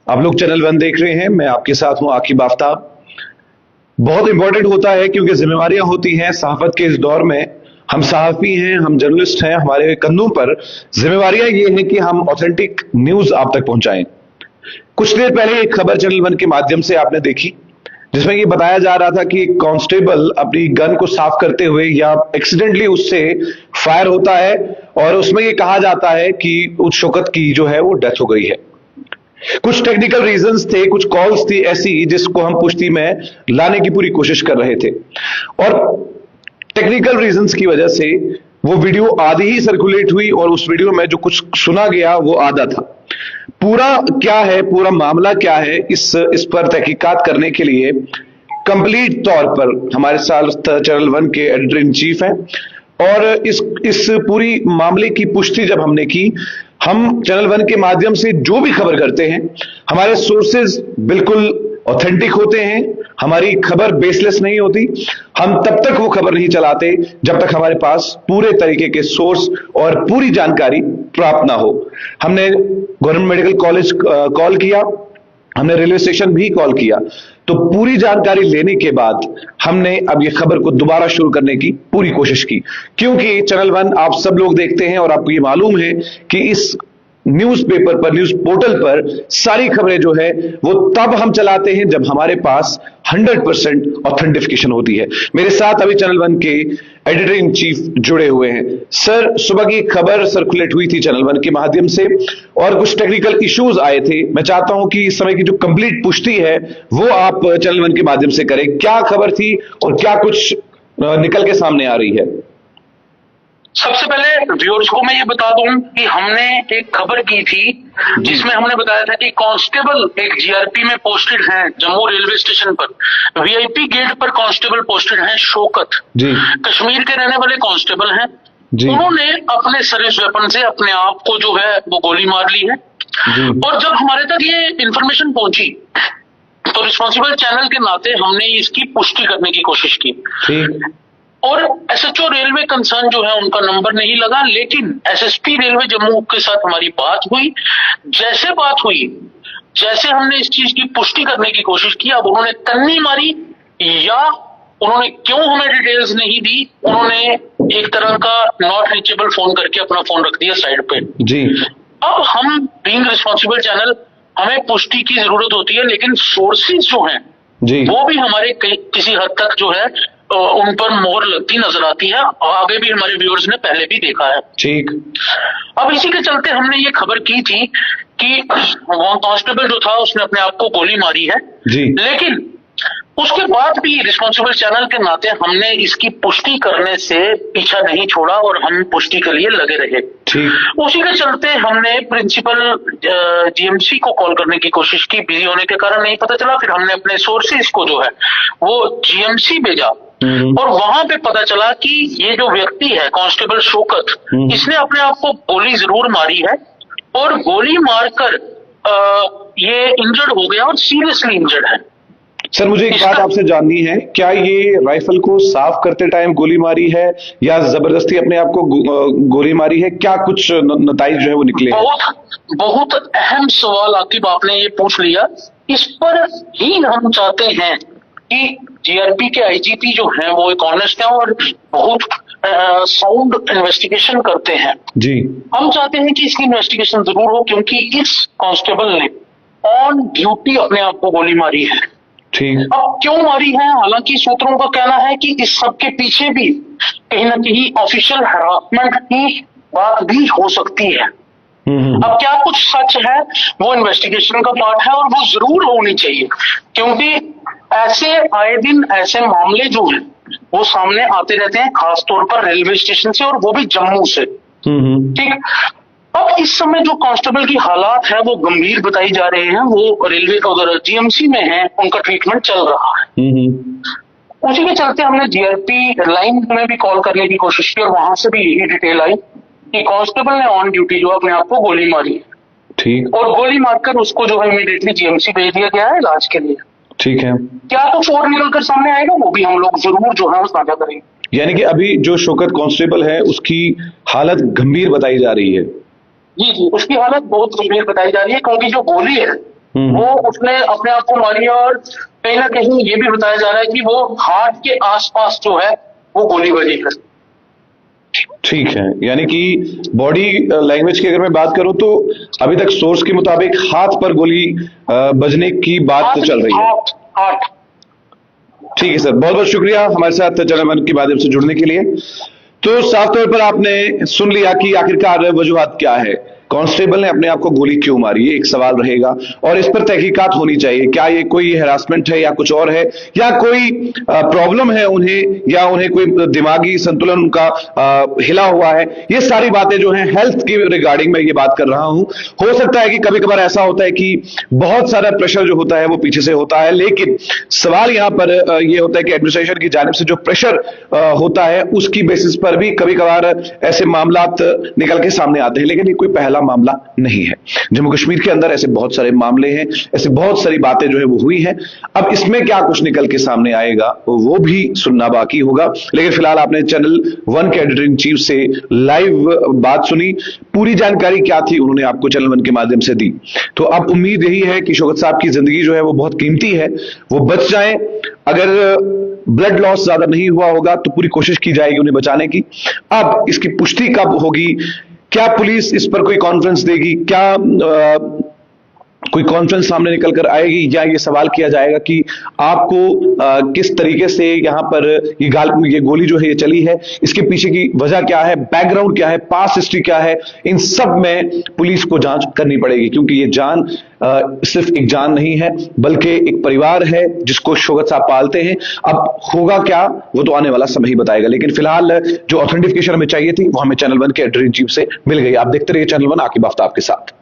आप लोग चैनल 1 देख रहे हैं, मैं आपके साथ हूं आकिब आफ्ताब। बहुत इंपॉर्टेंट होता है क्योंकि जिम्मेवारियां होती हैं सहाफत के इस दौर में। हम सहाफी हैं, हम जर्नलिस्ट हैं, हमारे कंधों पर जिम्मेवारियां ये हैं कि हम ऑथेंटिक न्यूज आप तक पहुंचाएं। कुछ देर पहले एक खबर चैनल 1 के माध्यम से आपने देखी, जिसमें ये बताया जा रहा था कि एक कांस्टेबल अपनी गन को साफ करते हुए या एक्सीडेंटली उससे फायर होता है और उसमें ये कहा जाता है कि उस शौकत की जो है वो डेथ हो गई है। कुछ टेक्निकल रीजंस थे, कुछ कॉल्स थी ऐसी जिसको हम पुष्टि में लाने की पूरी कोशिश कर रहे थे, और टेक्निकल रीजंस की वजह से वो वीडियो आधी ही सर्कुलेट हुई और उस वीडियो में जो कुछ सुना गया वो आधा था। पूरा क्या है, पूरा मामला क्या है, इस पर तहकीकात करने के लिए कंप्लीट तौर पर हमारे साथ चैनल 1 के एडिटर इन चीफ हैं। और इस पूरी मामले की पुष्टि जब हमने की, हम चैनल 1 के माध्यम से जो भी खबर करते हैं, हमारे सोर्सेज बिल्कुल ऑथेंटिक होते हैं, हमारी खबर बेसलेस नहीं होती। हम तब तक वो खबर नहीं चलाते जब तक हमारे पास पूरे तरीके के सोर्स और पूरी जानकारी प्राप्त ना हो। हमने गवर्नमेंट मेडिकल कॉलेज कॉल किया, हमने रेलवे स्टेशन भी कॉल किया, तो पूरी जानकारी लेने के बाद हमने अब ये खबर को दोबारा शुरू करने की पूरी कोशिश की, क्योंकि चैनल 1 आप सब लोग देखते हैं और आपको ये मालूम है कि इस न्यूज़पेपर पर, न्यूज़ पोर्टल पर सारी खबरें जो है वो तब हम चलाते हैं जब हमारे पास 100% ऑथेंटिफिकेशन होती है। मेरे साथ अभी चैनल 1 के एडिटर इन चीफ जुड़े हुए हैं। सर, सुबह की खबर सर्कुलेट हुई थी चैनल 1 के माध्यम से और कुछ टेक्निकल इश्यूज आए थे। मैं चाहता हूं कि इस समय की जो कंप्लीट पुष्टि है वो आप चैनल 1 के माध्यम से करें। क्या खबर थी और क्या कुछ निकल के सामने आ रही है? सबसे पहले व्यूअर्स को मैं ये बता दूं कि हमने एक खबर की थी जिसमें हमने बताया था कि कांस्टेबल एक जीआरपी में पोस्टेड हैं जम्मू रेलवे स्टेशन पर। वीआईपी गेट पर कांस्टेबल पोस्टेड हैं शौकत जी, कश्मीर के रहने वाले कांस्टेबल हैं। उन्होंने अपने सर्विस वेपन से अपने आप को जो है वो गोली मार ली है। और जब हमारे तक ये इंफॉर्मेशन पहुंची तो रिस्पॉन्सिबल चैनल के नाते हमने इसकी पुष्टि करने की कोशिश की। और एसएचओ रेलवे कंसर्न जो है उनका नंबर नहीं लगा, लेकिन एसएसपी रेलवे जम्मू के साथ हमारी बात हुई। जैसे बात हुई, जैसे हमने इस चीज की पुष्टि करने की कोशिश की, अब उन्होंने कन्नी मारी या उन्होंने क्यों हमें डिटेल्स नहीं दी, उन्होंने एक तरह का नॉट रीचेबल फोन करके अपना फोन रख दिया साइड पे जी। अब हम बीइंग रिस्पॉन्सिबल चैनल, हमें पुष्टि की जरूरत होती है, लेकिन सोर्सेज जो हैं जी वो भी हमारे किसी हद तक जो है उन पर मोहर लगती नजर आती है। आगे भी हमारे व्यूअर्स ने पहले भी देखा है। ठीक, अब इसी के चलते हमने ये खबर की थी कि वो कांस्टेबल जो था उसने अपने आप को गोली मारी है जी। लेकिन उसके बाद भी रिस्पॉन्सिबल चैनल के नाते हमने इसकी पुष्टि करने से पीछा नहीं छोड़ा और हम पुष्टि के लिए लगे रहे। ठीक, उसी के चलते हमने प्रिंसिपल जीएमसी को कॉल करने की कोशिश की, बिजी होने के कारण नहीं पता चला। फिर हमने अपने सोर्सेज को जो है वो जीएमसी भेजा और वहां पे पता चला कि ये जो व्यक्ति है कांस्टेबल शौकत, इसने अपने आप को गोली जरूर मारी है और गोली मारकर ये इंजर्ड हो गया और सीरियसली इंजर्ड है। सर, मुझे एक बात आपसे जाननी है, क्या ये राइफल को साफ करते टाइम गोली मारी है या जबरदस्ती अपने आप को गोली मारी है? क्या कुछ नतीजे जो है वो निकले? बहुत अहम सवाल आकिब आपने ये पूछ लिया। इस पर ही हम चाहते हैं कि जीआरपी के आईजीपी जो हैं वो एक ऑनेस्ट हैं और बहुत साउंड इन्वेस्टिगेशन करते हैं जी। हम चाहते हैं कि इसकी इन्वेस्टिगेशन जरूर हो, क्योंकि इस कांस्टेबल ने ऑन ड्यूटी अपने आप को गोली मारी है। ठीक, अब क्यों मारी है? हालांकि सूत्रों का कहना है कि इस सब के पीछे भी कहीं ना कहीं ऑफिशियल हरासमेंट की बात भी हो सकती है। अब क्या कुछ सच है वो इन्वेस्टिगेशन का पार्ट है और वो जरूर होनी चाहिए, क्योंकि ऐसे आए दिन ऐसे मामले जो हैं वो सामने आते रहते हैं, खासतौर पर रेलवे स्टेशन से और वो भी जम्मू से। ठीक, अब इस समय जो कांस्टेबल की हालात है वो गंभीर बताई जा रहे हैं, वो रेलवे उधर जीएमसी में है, उनका ट्रीटमेंट चल रहा है। उसी के चलते हमने जीआरपी लाइन में भी कॉल करने की कोशिश की और वहां से भी यही डिटेल आई कि कांस्टेबल ने ऑन ड्यूटी जो अपने आप को गोली मारी। ठीक, और गोली मारकर उसको जो है इमीडिएटली जीएमसी भेज दिया गया है इलाज के लिए। ठीक है, क्या कुछ और निकलकर सामने आएगा वो भी हम लोग जरूर जो है साझा करेंगे। यानी कि अभी जो शौकत कांस्टेबल है उसकी हालत गंभीर बताई जा रही है? जी जी, उसकी हालत बहुत गंभीर बताई जा रही है, क्योंकि जो गोली है वो उसने अपने आप को मारी है। और कहीं ना कहीं ये भी बताया जा रहा है कि वो हार्ट के आसपास जो है वो गोली बजी है। ठीक है, यानी कि बॉडी लैंग्वेज की अगर मैं बात करूं तो अभी तक सोर्स के मुताबिक हाथ पर गोली बजने की बात चल रही है। हाथ। ठीक है सर, बहुत बहुत शुक्रिया हमारे साथ चैनल वन के माध्यम से जुड़ने के लिए। तो साफ तौर पर आपने सुन लिया कि आखिरकार वजूहात क्या है, कांस्टेबल ने अपने आप को गोली क्यों मारी, ये एक सवाल रहेगा और इस पर तहकीकात होनी चाहिए। क्या ये कोई हैरासमेंट है या कुछ और है, या कोई प्रॉब्लम है उन्हें, या उन्हें कोई दिमागी संतुलन उनका हिला हुआ है। ये सारी बातें जो हैं हेल्थ की रिगार्डिंग में ये बात कर रहा हूं। हो सकता है कि कभी कभार ऐसा होता है कि बहुत सारा प्रेशर जो होता है वो पीछे से होता है, लेकिन सवाल यहां पर यह होता है कि एडमिनिस्ट्रेशन की जानिब से जो प्रेशर होता है उसकी बेसिस पर भी कभी कभार ऐसे मामला निकल के सामने आते हैं। लेकिन ये कोई पहला मामला नहीं है। जम्मू कश्मीर के अंदर ऐसे बहुत सारे मामले हैं, ऐसे बहुत सारी बातें जो है वो हुई हैं। अब इसमें क्या कुछ निकल के सामने आएगा वो भी सुनना बाकी होगा। लेकिन फिलहाल आपने चैनल वन के एडिटर इन चीफ से लाइव बात सुनी, पूरी जानकारी क्या थी उन्होंने आपको चैनल वन के माध्यम से दी। तो अब उम्मीद यही है कि शौकत साहब की जिंदगी जो है वो बहुत कीमती है, वो बच जाए। अगर ब्लड लॉस ज्यादा नहीं हुआ होगा तो पूरी कोशिश की जाएगी उन्हें बचाने की। अब इसकी पुष्टि कब होगी, क्या पुलिस इस पर कोई कॉन्फ्रेंस देगी, क्या कोई कॉन्फ्रेंस सामने निकल कर आएगी, या ये सवाल किया जाएगा कि आपको किस तरीके से यहां पर ये गोली जो है ये चली है, इसके पीछे की वजह क्या है, बैकग्राउंड क्या है, पास्ट हिस्ट्री क्या है, इन सब में पुलिस को जांच करनी पड़ेगी। क्योंकि ये जान सिर्फ एक जान नहीं है बल्कि एक परिवार है जिसको शौकत साहब पालते हैं। अब होगा क्या वो तो आने वाला समय ही बताएगा। लेकिन फिलहाल जो ऑथेंटिफिकेशन हमें चाहिए थी वो हमें चैनल वन के एडिटर इन चीफ से मिल गई। आप देखते रहिए चैनल वन, आकिब आफ्ताब के साथ।